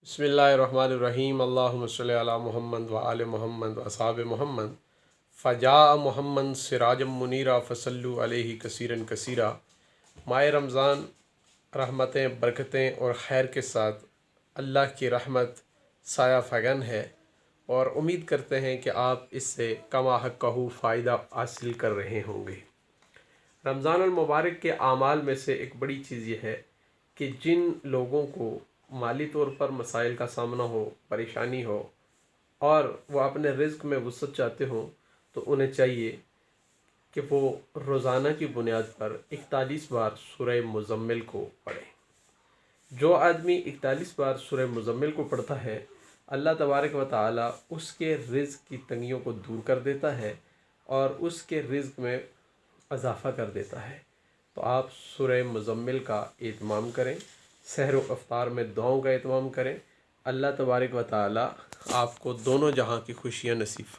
बिस्मिल्लाहिर्रहमानिर्रहीम अल्लाहुम्मा सल्लि अला मुहम्मद व आले मुहम्मद व असहाब मुहम्मद फ़जा मुहम्मद सिराजम मुनीरा फ़सल्लु अलैहि कसीरन कसीरा। माह रमज़ान रहमतें, बरकतें और ख़ैर के साथ अल्लाह की रहमत साया फ़गन है और उम्मीद करते हैं कि आप इससे कमा हक़्क़हू फ़ायदा हासिल कर रहे होंगे। रमज़ान अल मुबारक के आमाल में से एक बड़ी चीज़ ये है कि जिन लोगों को माली तौर पर मसाइल का सामना हो, परेशानी हो और वो अपने रिज़्क़ में वुसअत चाहते हों, तो उन्हें चाहिए कि वो रोज़ाना की बुनियाद पर 41 बार सूरह मुज़म्मिल को पढ़ें। जो आदमी 41 बार सूरह मुज़म्मिल को पढ़ता है, अल्लाह तबारक व तआला उसके रिज़्क़ की तंगियों को दूर कर देता है और उसके रिज़्क़ में इजाफ़ा कर देता है। तो आप सूरह मुज़म्मिल का एहतमाम करें, सहर व इफ्तार में दुआओं का एहतमाम करें। अल्लाह तबारक व तआला आपको दोनों जहां की खुशियां नसीब